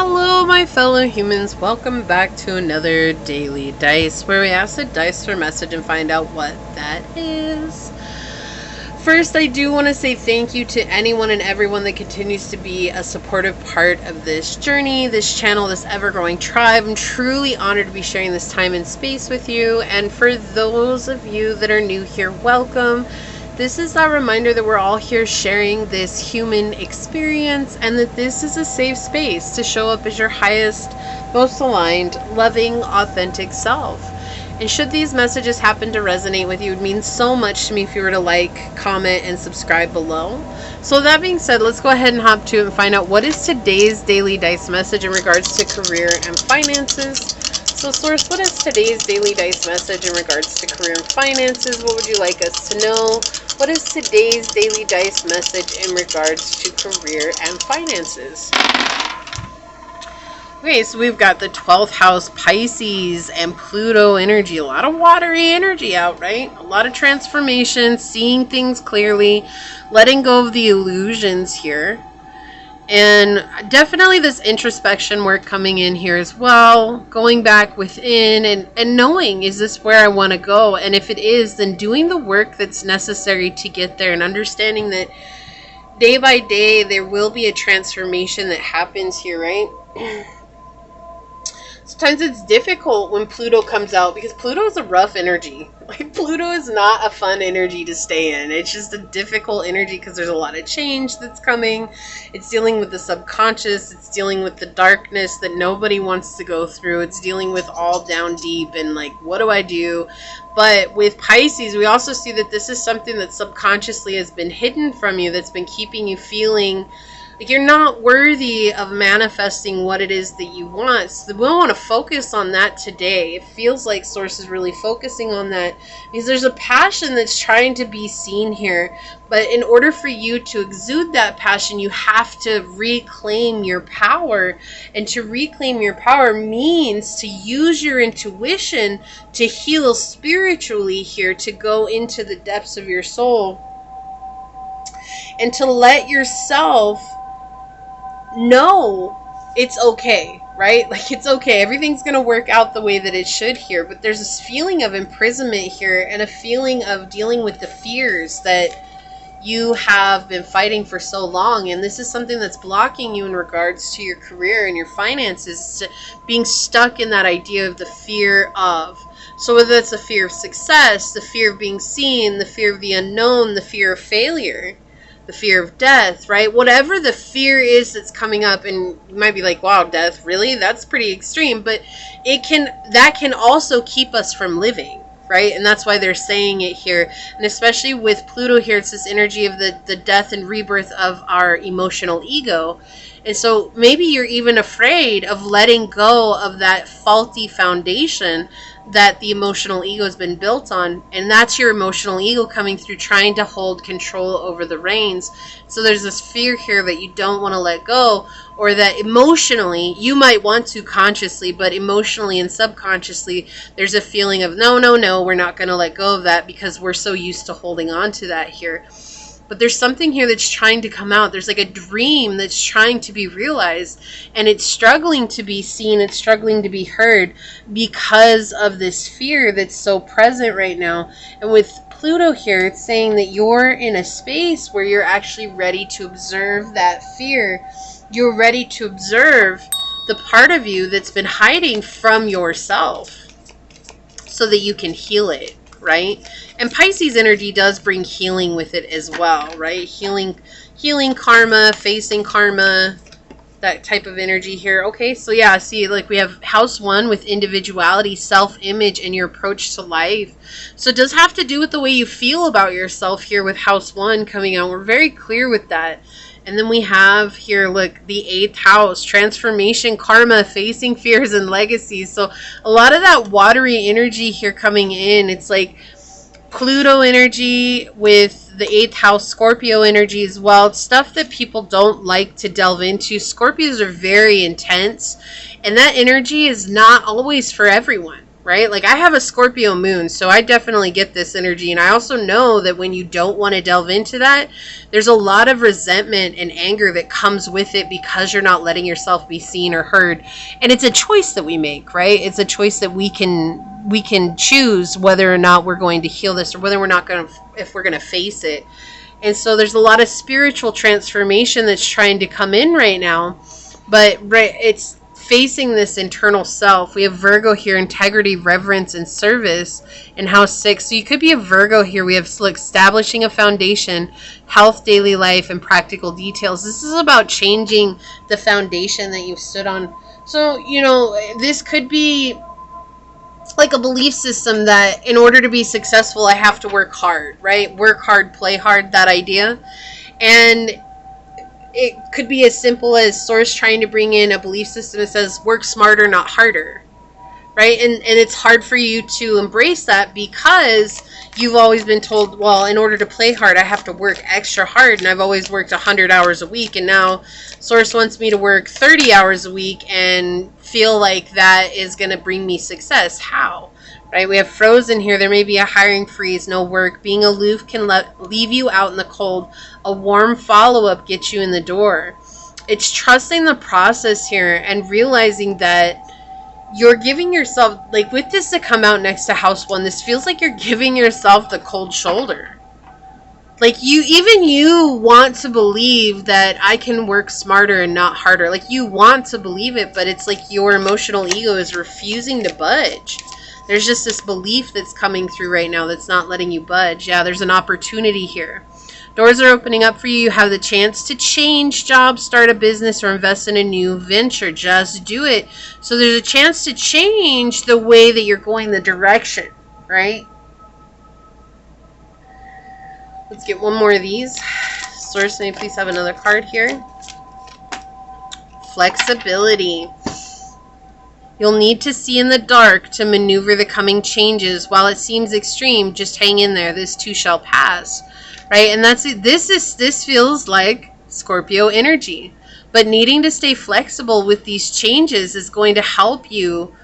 Hello, my fellow humans. Welcome back to another Daily Dice, where we ask the dice for a message and find out what that is. First, I do want to say thank you to anyone and everyone that continues to be a supportive part of this journey, this channel, this ever-growing tribe. I'm truly honored to be sharing this time and space with you. And for those of you that are new here, welcome. This is a reminder that we're all here sharing this human experience and that this is a safe space to show up as your highest, most aligned, loving, authentic self. And should these messages happen to resonate with you, it would mean so much to me if you were to like, comment, and subscribe below. So that being said, let's go ahead and hop to it and find out what is today's Daily Dice message in regards to career and finances. So Source, what is today's Daily Dice message in regards to career and finances? What would you like us to know? What is today's Daily Dice message in regards to career and finances? Okay, so we've got the 12th house, Pisces, and Pluto energy. A lot of watery energy out, right? A lot of transformation, seeing things clearly, letting go of the illusions here. And definitely this introspection work coming in here as well, going back within and knowing, is this where I want to go? And if it is, then doing the work that's necessary to get there and understanding that day by day there will be a transformation that happens here, right? Sometimes it's difficult when Pluto comes out because Pluto is a rough energy. Like, Pluto is not a fun energy to stay in. It's just a difficult energy because there's a lot of change that's coming. It's dealing with the subconscious. It's dealing with the darkness that nobody wants to go through. It's dealing with all down deep and like, what do I do? But with Pisces, we also see that this is something that subconsciously has been hidden from you, that's been keeping you feeling like you're not worthy of manifesting what it is that you want. So we want to focus on that today. It feels like Source is really focusing on that because there's a passion that's trying to be seen here. But in order for you to exude that passion, you have to reclaim your power. And to reclaim your power means to use your intuition to heal spiritually here, to go into the depths of your soul and to let yourself know it's okay, right? Like, it's okay. Everything's going to work out the way that it should here. But there's this feeling of imprisonment here and a feeling of dealing with the fears that you have been fighting for so long. And this is something that's blocking you in regards to your career and your finances, to being stuck in that idea of the fear of. So whether it's the fear of success, the fear of being seen, the fear of the unknown, the fear of failure, the fear of death, right? Whatever the fear is that's coming up, and you might be like, wow, death, really? That's pretty extreme. But that can also keep us from living, right? And that's why they're saying it here. And especially with Pluto here, it's this energy of the death and rebirth of our emotional ego. And so maybe you're even afraid of letting go of that faulty foundation that the emotional ego has been built on. And that's your emotional ego coming through, trying to hold control over the reins. So there's this fear here that you don't want to let go, or that emotionally you might want to consciously, but emotionally and subconsciously there's a feeling of no, we're not going to let go of that because we're so used to holding on to that here. But there's something here that's trying to come out. There's like a dream that's trying to be realized, and it's struggling to be seen. It's struggling to be heard because of this fear that's so present right now. And with Pluto here, it's saying that you're in a space where you're actually ready to observe that fear. You're ready to observe the part of you that's been hiding from yourself so that you can heal it, right? And Pisces energy does bring healing with it as well, right? Healing karma, facing karma, that type of energy here. Okay, so yeah, see, like we have house 1 with individuality, self-image, and your approach to life. So it does have to do with the way you feel about yourself here with house 1 coming out. We're very clear with that. And then we have here, look, the 8th house, transformation, karma, facing fears and legacies. So a lot of that watery energy here coming in. It's like Pluto energy with the 8th house, Scorpio energy as well. It's stuff that people don't like to delve into. Scorpios are very intense, and that energy is not always for everyone, right? Like I have a Scorpio moon, so I definitely get this energy. And I also know that when you don't want to delve into that, there's a lot of resentment and anger that comes with it because you're not letting yourself be seen or heard. And it's a choice that we make, right? It's a choice that we can choose whether or not we're going to heal this or whether we're not going to, if we're going to face it. And so there's a lot of spiritual transformation that's trying to come in right now, but it's facing this internal self. We have Virgo here, integrity, reverence, and service in house 6. So you could be a Virgo here. We have establishing a foundation, health, daily life, and practical details. This is about changing the foundation that you've stood on. So, you know, this could be like a belief system that in order to be successful, I have to work hard, right? Work hard, play hard, that idea. And it could be as simple as Source trying to bring in a belief system that says work smarter, not harder, right? And it's hard for you to embrace that because you've always been told, well, in order to play hard, I have to work extra hard. And I've always worked 100 hours a week. And now Source wants me to work 30 hours a week and feel like that is going to bring me success. How? Right? We have Frozen here. There may be a hiring freeze, no work. Being aloof can leave you out in the cold. A warm follow-up gets you in the door. It's trusting the process here and realizing that you're giving yourself, like with this to come out next to house 1, this feels like you're giving yourself the cold shoulder. Like you want to believe that I can work smarter and not harder. Like you want to believe it, but it's like your emotional ego is refusing to budge. There's just this belief that's coming through right now that's not letting you budge. Yeah, there's an opportunity here. Doors are opening up for you. You have the chance to change jobs, start a business, or invest in a new venture. Just do it. So there's a chance to change the way that you're going, the direction, right? Let's get one more of these. Source, may I please have another card here? Flexibility. You'll need to see in the dark to maneuver the coming changes. While it seems extreme, just hang in there. This too shall pass. Right? And that's it. This feels like Scorpio energy. But needing to stay flexible with these changes is going to help you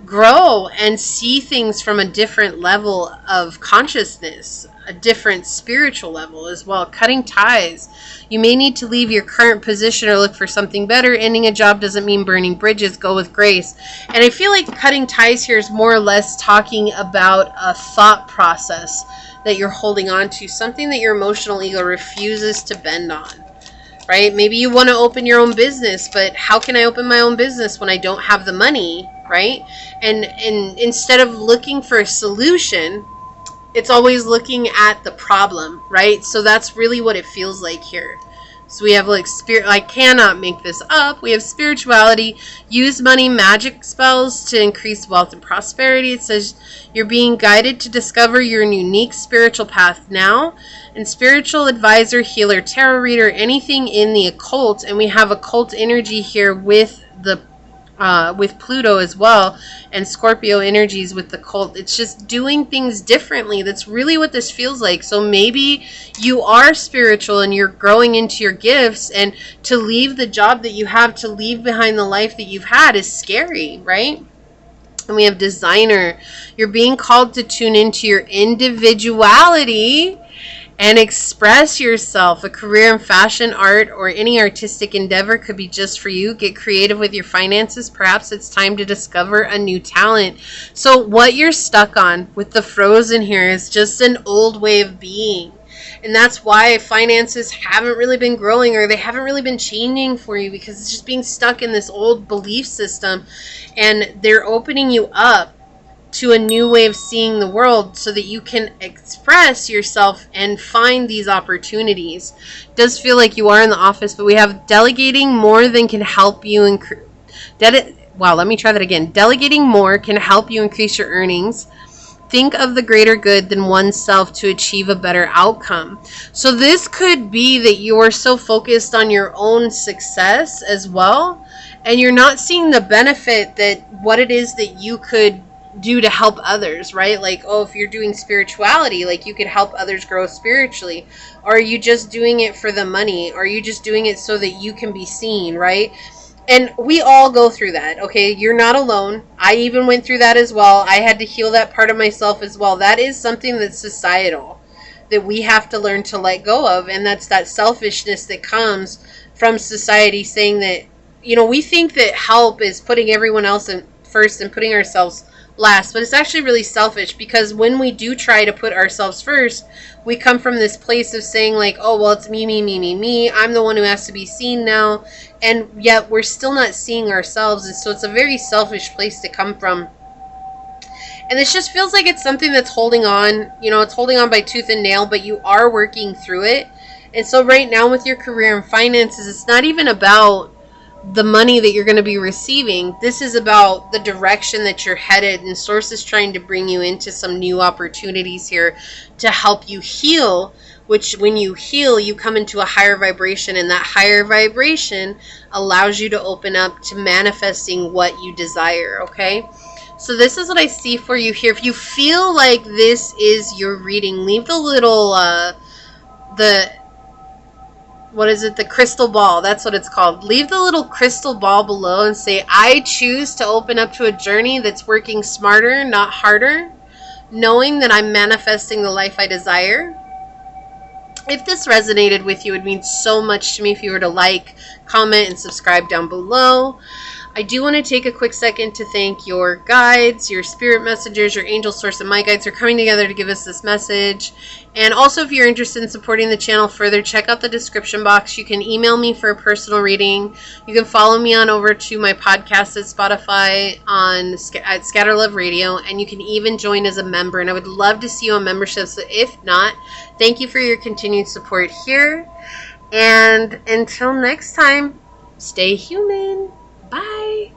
grow and see things from a different level of consciousness, a different spiritual level as well. Cutting ties. You may need to leave your current position or look for something better. Ending a job doesn't mean burning bridges. Go with grace. And I feel like cutting ties here is more or less talking about a thought process that you're holding on to, something that your emotional ego refuses to bend on. Right? Maybe you want to open your own business, but how can I open my own business when I don't have the money, right? And instead of looking for a solution, it's always looking at the problem, right? So that's really what it feels like here. So we have like spirit, I cannot make this up. We have spirituality, use money, magic spells to increase wealth and prosperity. It says you're being guided to discover your unique spiritual path now. And spiritual advisor, healer, tarot reader, anything in the occult. And we have occult energy here with the with Pluto as well, and Scorpio energies with the cult. It's just doing things differently. That's really what this feels like. So maybe you are spiritual and you're growing into your gifts, and to leave the job that you have, to leave behind the life that you've had is scary, right? And we have designer. You're being called to tune into your individuality and express yourself. A career in fashion, art, or any artistic endeavor could be just for you. Get creative with your finances. Perhaps it's time to discover a new talent. So what you're stuck on with the Frozen here is just an old way of being. And that's why finances haven't really been growing, or they haven't really been changing for you, because it's just being stuck in this old belief system. And they're opening you up to a new way of seeing the world so that you can express yourself and find these opportunities. It does feel like you are in the office, but we have delegating more than can help you let me try that again. Delegating more can help you increase your earnings. Think of the greater good than oneself to achieve a better outcome. So this could be that you're so focused on your own success as well, and you're not seeing the benefit that what it is that you could do to help others, right? Like, oh, if you're doing spirituality, like you could help others grow spiritually. Or are you just doing it for the money? Or are you just doing it so that you can be seen, right? And we all go through that, okay? You're not alone. I even went through that as well. I had to heal that part of myself as well. That is something that's societal, that we have to learn to let go of. And that's that selfishness that comes from society saying that, we think that help is putting everyone else in first and putting ourselves last. But it's actually really selfish, because when we do try to put ourselves first, we come from this place of saying like, oh, well, it's me, me, me, me, me. I'm the one who has to be seen now. And yet we're still not seeing ourselves. And so it's a very selfish place to come from. And this just feels like it's something that's holding on. It's holding on by tooth and nail, but you are working through it. And so right now with your career and finances, it's not even about the money that you're going to be receiving. This is about the direction that you're headed, and Source is trying to bring you into some new opportunities here to help you heal, which when you heal, you come into a higher vibration, and that higher vibration allows you to open up to manifesting what you desire, okay? So this is what I see for you here. If you feel like this is your reading, leave the little, the crystal ball. That's what it's called. Leave the little crystal ball below and say, I choose to open up to a journey that's working smarter, not harder, knowing that I'm manifesting the life I desire. If this resonated with you, it would mean so much to me if you were to like, comment, and subscribe down below. I do want to take a quick second to thank your guides, your spirit messengers, your angel source, and my guides for coming together to give us this message. And also, if you're interested in supporting the channel further, check out the description box. You can email me for a personal reading. You can follow me on over to my podcast at Spotify at Scatterlove Radio, and you can even join as a member. And I would love to see you on membership. So if not, thank you for your continued support here. And until next time, stay human. Bye.